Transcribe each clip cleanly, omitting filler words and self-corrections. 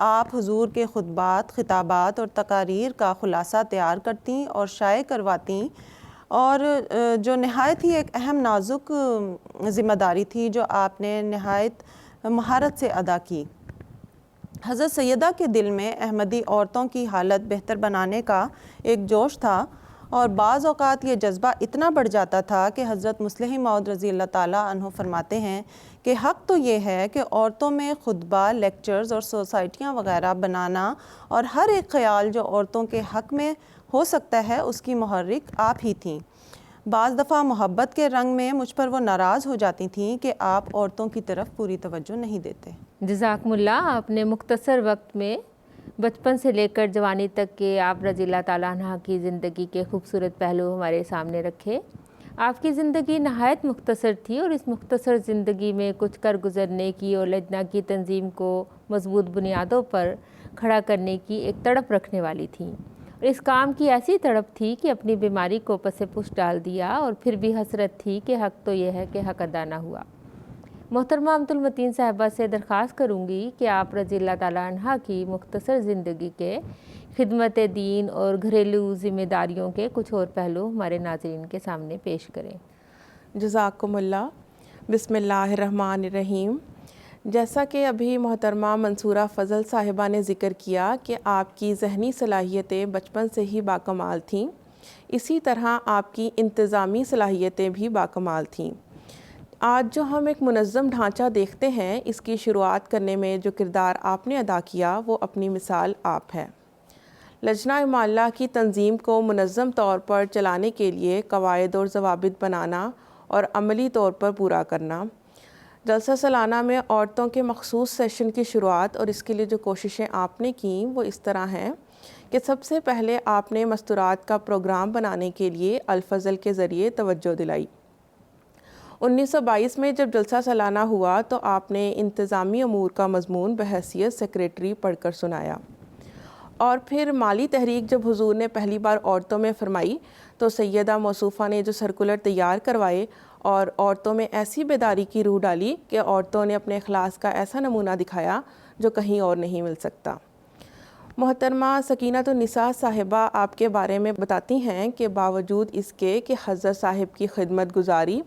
آپ حضور کے خطبات، خطابات اور تقاریر کا خلاصہ تیار کرتیں اور شائع کرواتیں، اور جو نہایت ہی ایک اہم نازک ذمہ داری تھی جو آپ نے نہایت مہارت سے ادا کی۔ حضرت سیدہ کے دل میں احمدی عورتوں کی حالت بہتر بنانے کا ایک جوش تھا، اور بعض اوقات یہ جذبہ اتنا بڑھ جاتا تھا کہ حضرت مصلح موعود رضی اللہ تعالیٰ عنہ فرماتے ہیں کہ حق تو یہ ہے کہ عورتوں میں خطبہ، لیکچرز اور سوسائٹیاں وغیرہ بنانا، اور ہر ایک خیال جو عورتوں کے حق میں ہو سکتا ہے اس کی محرک آپ ہی تھیں۔ بعض دفعہ محبت کے رنگ میں مجھ پر وہ ناراض ہو جاتی تھیں کہ آپ عورتوں کی طرف پوری توجہ نہیں دیتے۔ جزاکم اللہ، آپ نے مختصر وقت میں بچپن سے لے کر جوانی تک کے آپ رضی اللہ تعالیٰ عنہ کی زندگی کے خوبصورت پہلو ہمارے سامنے رکھے۔ آپ کی زندگی نہایت مختصر تھی، اور اس مختصر زندگی میں کچھ کر گزرنے کی اور لجنہ کی تنظیم کو مضبوط بنیادوں پر کھڑا کرنے کی ایک تڑپ رکھنے والی تھیں، اور اس کام کی ایسی تڑپ تھی کہ اپنی بیماری کو پس پش ڈال دیا، اور پھر بھی حسرت تھی کہ حق تو یہ ہے کہ حق ادا نہ ہوا۔ محترمہ امت المتین صاحبہ سے درخواست کروں گی کہ آپ رضی اللہ تعالیٰ عنہ کی مختصر زندگی کے خدمت دین اور گھریلو ذمہ داریوں کے کچھ اور پہلو ہمارے ناظرین کے سامنے پیش کریں۔ جزاکم اللہ۔ بسم اللہ الرحمن الرحیم۔ جیسا کہ ابھی محترمہ منصورہ فضل صاحبہ نے ذکر کیا کہ آپ کی ذہنی صلاحیتیں بچپن سے ہی باکمال تھیں، اسی طرح آپ کی انتظامی صلاحیتیں بھی باکمال تھیں۔ آج جو ہم ایک منظم ڈھانچہ دیکھتے ہیں، اس کی شروعات کرنے میں جو کردار آپ نے ادا کیا وہ اپنی مثال آپ ہے۔ لجنہ معلّہ کی تنظیم کو منظم طور پر چلانے کے لیے قواعد اور ضوابط بنانا اور عملی طور پر پورا کرنا، جلسہ سالانہ میں عورتوں کے مخصوص سیشن کی شروعات اور اس کے لیے جو کوششیں آپ نے کیں وہ اس طرح ہیں کہ سب سے پہلے آپ نے مستورات کا پروگرام بنانے کے لیے الفضل کے ذریعے توجہ دلائی۔ 1922 میں جب جلسہ سالانہ ہوا تو آپ نے انتظامی امور کا مضمون بحیثیت سیکریٹری پڑھ کر سنایا، اور پھر مالی تحریک جب حضور نے پہلی بار عورتوں میں فرمائی تو سیدہ موصوفہ نے جو سرکولر تیار کروائے اور عورتوں میں ایسی بیداری کی روح ڈالی کہ عورتوں نے اپنے اخلاص کا ایسا نمونہ دکھایا جو کہیں اور نہیں مل سکتا۔ محترمہ سکینۃ النساء صاحبہ آپ کے بارے میں بتاتی ہیں کہ باوجود اس کے کہ حضرت صاحب کی خدمت گزاری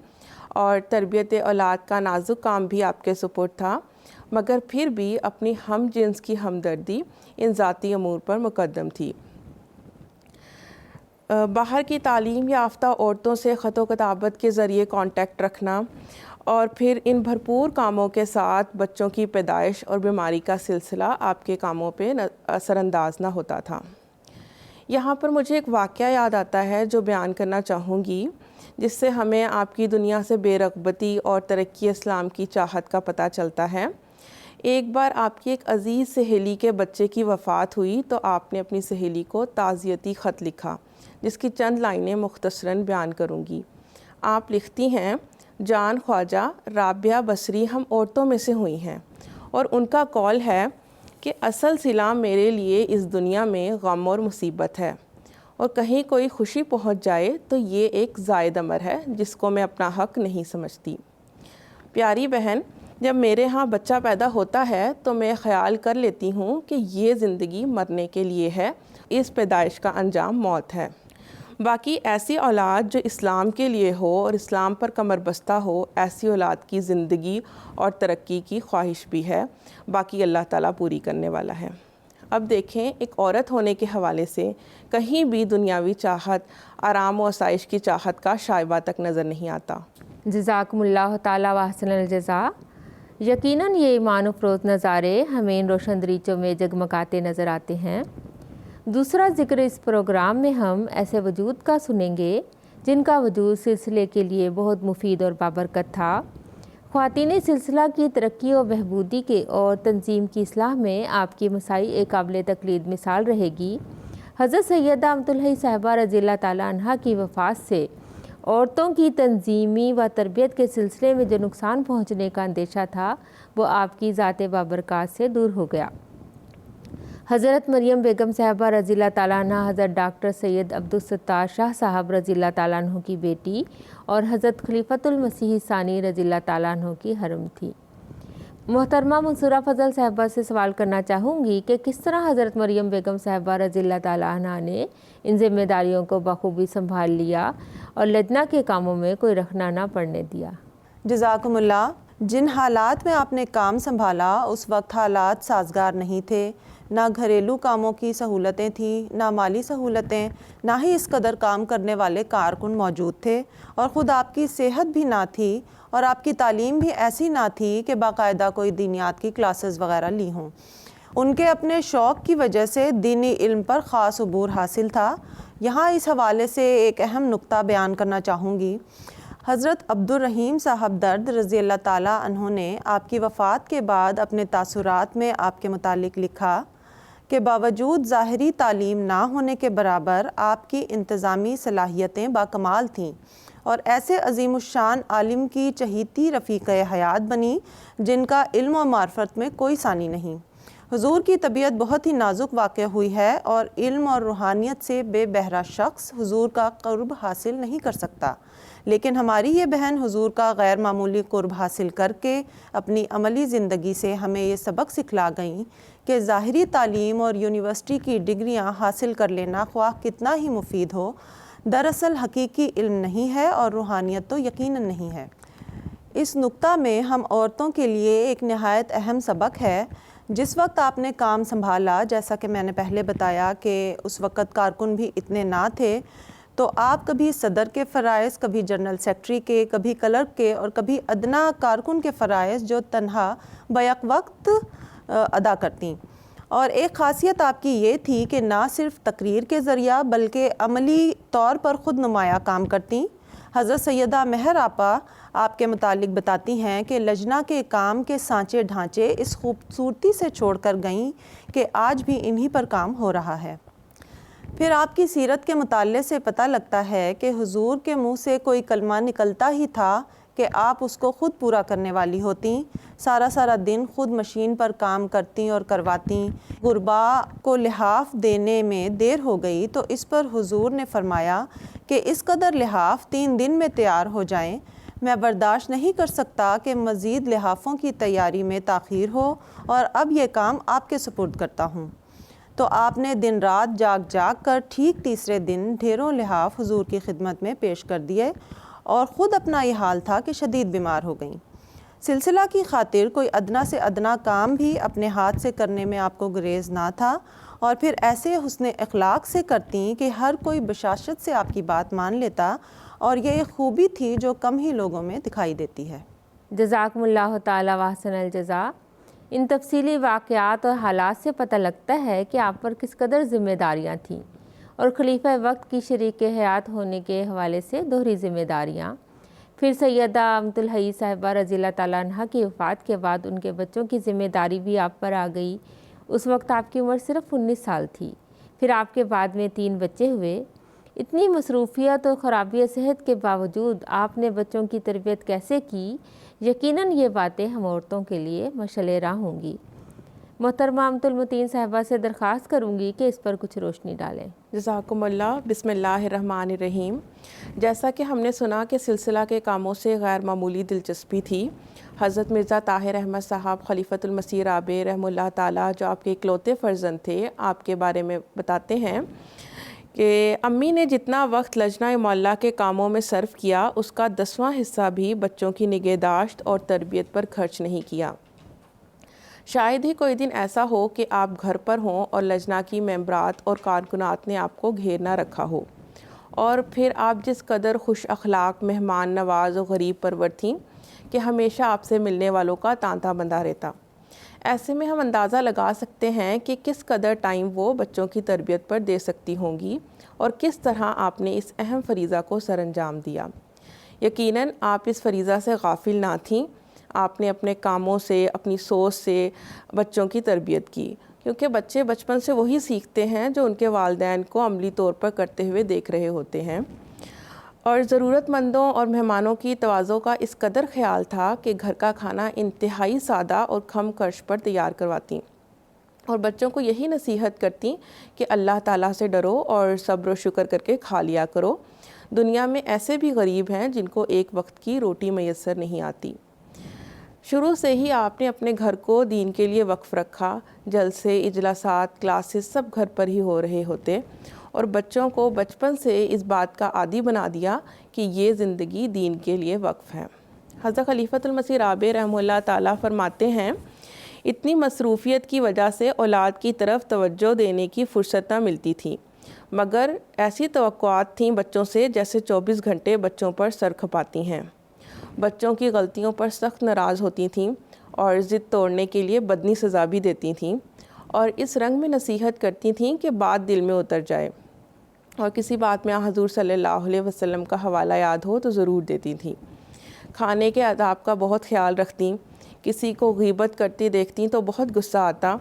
اور تربیت اولاد کا نازک کام بھی آپ کے سپرد تھا، مگر پھر بھی اپنی ہم جنس کی ہمدردی ان ذاتی امور پر مقدم تھی۔ باہر کی تعلیم یافتہ عورتوں سے خط و کتابت کے ذریعے کانٹیکٹ رکھنا، اور پھر ان بھرپور کاموں کے ساتھ بچوں کی پیدائش اور بیماری کا سلسلہ آپ کے کاموں پہ اثر انداز نہ ہوتا تھا۔ یہاں پر مجھے ایک واقعہ یاد آتا ہے جو بیان کرنا چاہوں گی، جس سے ہمیں آپ کی دنیا سے بے رغبتی اور ترقی اسلام کی چاہت کا پتہ چلتا ہے۔ ایک بار آپ کی ایک عزیز سہیلی کے بچے کی وفات ہوئی تو آپ نے اپنی سہیلی کو تعزیتی خط لکھا، جس کی چند لائنیں مختصراً بیان کروں گی۔ آپ لکھتی ہیں، جان خواجہ رابعہ بصری ہم عورتوں میں سے ہوئی ہیں، اور ان کا قول ہے کہ اصل صلہ میرے لیے اس دنیا میں غم اور مصیبت ہے، اور کہیں کوئی خوشی پہنچ جائے تو یہ ایک زائد امر ہے جس کو میں اپنا حق نہیں سمجھتی۔ پیاری بہن، جب میرے ہاں بچہ پیدا ہوتا ہے تو میں خیال کر لیتی ہوں کہ یہ زندگی مرنے کے لیے ہے، اس پیدائش کا انجام موت ہے۔ باقی ایسی اولاد جو اسلام کے لیے ہو اور اسلام پر کمر بستہ ہو، ایسی اولاد کی زندگی اور ترقی کی خواہش بھی ہے، باقی اللہ تعالیٰ پوری کرنے والا ہے۔ اب دیکھیں، ایک عورت ہونے کے حوالے سے کہیں بھی دنیاوی چاہت، آرام و آسائش کی چاہت کا شائبہ تک نظر نہیں آتا۔ جزاکم اللہ تعالیٰ واحسن الجزا۔ یقیناً یہ ایمان افروز نظارے ہمیں ان روشن دریچوں میں جگمگاتے نظر آتے ہیں۔ دوسرا ذکر اس پروگرام میں ہم ایسے وجود کا سنیں گے جن کا وجود سلسلے کے لیے بہت مفید اور بابرکت تھا۔ خواتین سلسلہ کی ترقی و بہبودی کے اور تنظیم کی اصلاح میں آپ کی مساعی ایک قابل تقلید مثال رہے گی۔ حضرت سیدہ امت الحی صاحبہ رضی اللہ تعالیٰ عنہ کی وفات سے عورتوں کی تنظیمی و تربیت کے سلسلے میں جو نقصان پہنچنے کا اندیشہ تھا وہ آپ کی ذات بابرکات سے دور ہو گیا۔ حضرت مریم بیگم صاحبہ رضی اللہ تعالیٰ عنہ حضرت ڈاکٹر سید عبدالستار شاہ صاحب رضی اللہ تعالیٰ عنہ کی بیٹی اور حضرت خلیفۃ المسیح ثانی رضی اللہ تعالیٰ عنہ کی حرم تھی۔ محترمہ منصورہ فضل صاحبہ سے سوال کرنا چاہوں گی کہ کس طرح حضرت مریم بیگم صاحبہ رضی اللہ تعالیٰ عنہ نے ان ذمہ داریوں کو بخوبی سنبھال لیا اور لجنہ کے کاموں میں کوئی رخنہ نہ پڑنے دیا؟ جزاکم اللہ۔ جن حالات میں آپ نے کام سنبھالا اس وقت حالات سازگار نہیں تھے، نہ گھریلو کاموں کی سہولتیں تھیں، نہ مالی سہولتیں، نہ ہی اس قدر کام کرنے والے کارکن موجود تھے، اور خود آپ کی صحت بھی نہ تھی، اور آپ کی تعلیم بھی ایسی نہ تھی کہ باقاعدہ کوئی دینیات کی کلاسز وغیرہ لی ہوں۔ ان کے اپنے شوق کی وجہ سے دینی علم پر خاص عبور حاصل تھا۔ یہاں اس حوالے سے ایک اہم نقطہ بیان کرنا چاہوں گی۔ حضرت عبد الرحیم صاحب درد رضی اللہ تعالیٰ عنہ نے آپ کی وفات کے بعد اپنے تاثرات میں آپ کے متعلق لکھا کہ باوجود ظاہری تعلیم نہ ہونے کے برابر آپ کی انتظامی صلاحیتیں باکمال تھیں، اور ایسے عظیم الشان عالم کی چہیتی رفیق حیات بنی جن کا علم و معرفت میں کوئی ثانی نہیں۔ حضور کی طبیعت بہت ہی نازک واقع ہوئی ہے، اور علم اور روحانیت سے بے بہرہ شخص حضور کا قرب حاصل نہیں کر سکتا، لیکن ہماری یہ بہن حضور کا غیر معمولی قرب حاصل کر کے اپنی عملی زندگی سے ہمیں یہ سبق سکھلا گئیں کہ ظاہری تعلیم اور یونیورسٹی کی ڈگریاں حاصل کر لینا خواہ کتنا ہی مفید ہو، دراصل حقیقی علم نہیں ہے، اور روحانیت تو یقیناً نہیں ہے۔ اس نقطہ میں ہم عورتوں کے لیے ایک نہایت اہم سبق ہے۔ جس وقت آپ نے کام سنبھالا، جیسا کہ میں نے پہلے بتایا کہ اس وقت کارکن بھی اتنے نہ تھے، تو آپ کبھی صدر کے فرائض، کبھی جنرل سیکٹری کے، کبھی کلرک کے، اور کبھی ادنا کارکن کے فرائض جو تنہا بیک وقت ادا کرتیں۔ اور ایک خاصیت آپ کی یہ تھی کہ نہ صرف تقریر کے ذریعہ بلکہ عملی طور پر خود نمایاں کام کرتیں۔ حضرت سیدہ مہر آپا آپ کے متعلق بتاتی ہیں کہ لجنہ کے کام کے سانچے ڈھانچے اس خوبصورتی سے چھوڑ کر گئیں کہ آج بھی انہی پر کام ہو رہا ہے۔ پھر آپ کی سیرت کے مطالعے سے پتہ لگتا ہے کہ حضور کے منہ سے کوئی کلمہ نکلتا ہی تھا کہ آپ اس کو خود پورا کرنے والی ہوتیں، سارا دن خود مشین پر کام کرتیں اور کرواتیں۔ غرباء کو لحاف دینے میں دیر ہو گئی تو اس پر حضور نے فرمایا کہ اس قدر لحاف 3 دن میں تیار ہو جائیں، میں برداشت نہیں کر سکتا کہ مزید لحافوں کی تیاری میں تاخیر ہو، اور اب یہ کام آپ کے سپرد کرتا ہوں۔ تو آپ نے دن رات جاگ کر ٹھیک تیسرے دن ڈھیروں لحاف حضور کی خدمت میں پیش کر دیے، اور خود اپنا یہ حال تھا کہ شدید بیمار ہو گئیں۔ سلسلہ کی خاطر کوئی ادنا سے ادنا کام بھی اپنے ہاتھ سے کرنے میں آپ کو گریز نہ تھا، اور پھر ایسے حسن اخلاق سے کرتیں کہ ہر کوئی بشاشت سے آپ کی بات مان لیتا، اور یہ ایک خوبی تھی جو کم ہی لوگوں میں دکھائی دیتی ہے۔ جزاکم اللہ تعالیٰ واحسن الجزا۔ ان تفصیلی واقعات اور حالات سے پتہ لگتا ہے کہ آپ پر کس قدر ذمہ داریاں تھیں، اور خلیفہ وقت کی شریک حیات ہونے کے حوالے سے دوہری ذمہ داریاں۔ پھر سیدہ امت الحی صاحبہ رضی اللہ تعالیٰ عنہ کی وفات کے بعد ان کے بچوں کی ذمہ داری بھی آپ پر آ گئی۔ اس وقت آپ کی عمر صرف 19 سال تھی۔ پھر آپ کے بعد میں 3 بچے ہوئے۔ اتنی مصروفیت اور خرابی صحت کے باوجود آپ نے بچوں کی تربیت کیسے کی؟ یقیناً یہ باتیں ہم عورتوں کے لیے مشعل راہ ہوں گی۔ محترمہ امت المتین صاحبہ سے درخواست کروں گی کہ اس پر کچھ روشنی ڈالیں۔ جزاکم اللہ۔ بسم اللہ الرحمن الرحیم۔ جیسا کہ ہم نے سنا کہ سلسلہ کے کاموں سے غیر معمولی دلچسپی تھی، حضرت مرزا طاہر احمد صاحب خلیفۃ المسیح رابع رحمہ اللہ تعالیٰ، جو آپ کے اکلوتے فرزند تھے، آپ کے بارے میں بتاتے ہیں کہ امی نے جتنا وقت لجنہ معلّہ کے کاموں میں صرف کیا، اس کا 10واں حصہ بھی بچوں کی نگہداشت اور تربیت پر خرچ نہیں کیا۔ شاید ہی کوئی دن ایسا ہو کہ آپ گھر پر ہوں اور لجنہ کی ممبرات اور کارکنات نے آپ کو گھیر نہ رکھا ہو، اور پھر آپ جس قدر خوش اخلاق، مہمان نواز اور غریب پرور تھیں کہ ہمیشہ آپ سے ملنے والوں کا تانتا بندھا رہتا۔ ایسے میں ہم اندازہ لگا سکتے ہیں کہ کس قدر ٹائم وہ بچوں کی تربیت پر دے سکتی ہوں گی، اور کس طرح آپ نے اس اہم فریضہ کو سر انجام دیا۔ یقیناً آپ اس فریضہ سے غافل نہ تھیں۔ آپ نے اپنے کاموں سے، اپنی سوچ سے بچوں کی تربیت کی، کیونکہ بچے بچپن سے وہی سیکھتے ہیں جو ان کے والدین کو عملی طور پر کرتے ہوئے دیکھ رہے ہوتے ہیں۔ اور ضرورت مندوں اور مہمانوں کی تواضع کا اس قدر خیال تھا کہ گھر کا کھانا انتہائی سادہ اور کم خرچ پر تیار کرواتیں، اور بچوں کو یہی نصیحت کرتیں کہ اللہ تعالیٰ سے ڈرو اور صبر و شکر کر کے کھا لیا کرو۔ دنیا میں ایسے بھی غریب ہیں جن کو ایک وقت کی روٹی میسر نہیں آتی۔ شروع سے ہی آپ نے اپنے گھر کو دین کے لیے وقف رکھا، جلسے، اجلاسات، کلاسز سب گھر پر ہی ہو رہے ہوتے، اور بچوں کو بچپن سے اس بات کا عادی بنا دیا کہ یہ زندگی دین کے لیے وقف ہے۔ حضرت خلیفۃ المسیح رابع رحمہ اللہ تعالیٰ فرماتے ہیں، اتنی مصروفیت کی وجہ سے اولاد کی طرف توجہ دینے کی فرصت نہ ملتی تھی، مگر ایسی توقعات تھیں بچوں سے جیسے 24 گھنٹے بچوں پر سر کھپاتی ہیں۔ بچوں کی غلطیوں پر سخت ناراض ہوتی تھیں اور ضد توڑنے کے لیے بدنی سزا بھی دیتی تھیں، اور اس رنگ میں نصیحت کرتی تھیں کہ بات دل میں اتر جائے، اور کسی بات میں حضور صلی اللہ علیہ وسلم کا حوالہ یاد ہو تو ضرور دیتی تھیں۔ کھانے کے آداب کا بہت خیال رکھتیں، کسی کو غیبت کرتی دیکھتیں تو بہت غصہ آتا،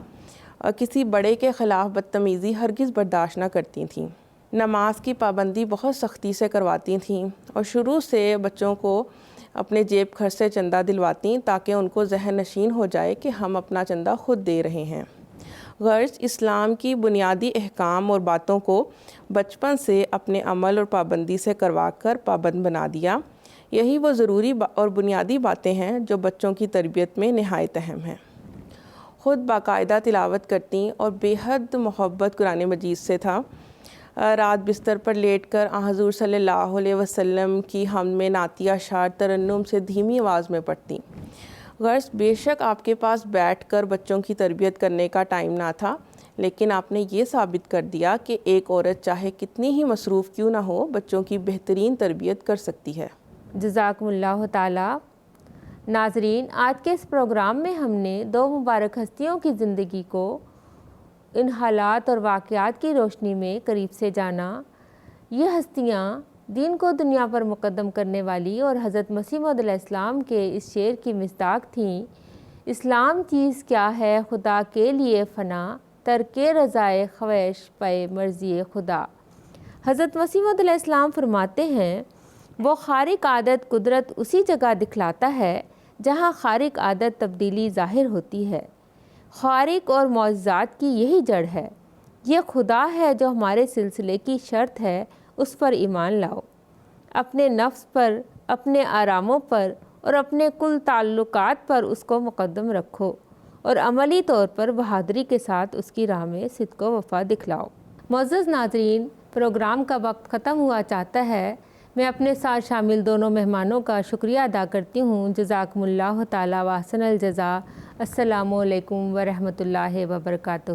اور کسی بڑے کے خلاف بدتمیزی ہرگز برداشت نہ کرتی تھیں۔ نماز کی پابندی بہت سختی سے کرواتی تھیں، اور شروع سے بچوں کو اپنے جیب خرچ سے چندہ دلواتیں تاکہ ان کو ذہن نشین ہو جائے کہ ہم اپنا چندہ خود دے رہے ہیں۔ غرض اسلام کی بنیادی احکام اور باتوں کو بچپن سے اپنے عمل اور پابندی سے کروا کر پابند بنا دیا۔ یہی وہ ضروری اور بنیادی باتیں ہیں جو بچوں کی تربیت میں نہایت اہم ہیں۔ خود باقاعدہ تلاوت کرتیں اور بے حد محبت قرآن مجید سے تھا۔ رات بستر پر لیٹ کر حضور صلی اللہ علیہ وسلم کی حمد میں نعتیہ اشعار ترنم سے دھیمی آواز میں پڑھتیں۔ غرض بے شک آپ کے پاس بیٹھ کر بچوں کی تربیت کرنے کا ٹائم نہ تھا، لیکن آپ نے یہ ثابت کر دیا کہ ایک عورت چاہے کتنی ہی مصروف کیوں نہ ہو بچوں کی بہترین تربیت کر سکتی ہے۔ جزاکم اللہ تعالیٰ۔ ناظرین، آج کے اس پروگرام میں ہم نے دو مبارک ہستیوں کی زندگی کو ان حالات اور واقعات کی روشنی میں قریب سے جانا۔ یہ ہستیاں دین کو دنیا پر مقدم کرنے والی اور حضرت مسیح موعود علیہ السلام کے اس شعر کی مصداق تھیں، اسلام چیز کیا ہے خدا کے لیے فنا، ترک رضائے خواہش پے مرضی خدا۔ حضرت مسیح موعود علیہ السلام فرماتے ہیں، وہ خارق عادت قدرت اسی جگہ دکھلاتا ہے جہاں خارق عادت تبدیلی ظاہر ہوتی ہے۔ خارق اور معجزات کی یہی جڑ ہے۔ یہ خدا ہے جو ہمارے سلسلے کی شرط ہے، اس پر ایمان لاؤ۔ اپنے نفس پر، اپنے آراموں پر اور اپنے کل تعلقات پر اس کو مقدم رکھو، اور عملی طور پر بہادری کے ساتھ اس کی راہ میں صدق و وفا دکھلاؤ۔ معزز ناظرین، پروگرام کا وقت ختم ہوا چاہتا ہے۔ میں اپنے ساتھ شامل دونوں مہمانوں کا شکریہ ادا کرتی ہوں۔ جزاکم اللہ تعالیٰ و احسن الجزا۔ السلام علیکم ورحمۃ اللہ وبرکاتہ۔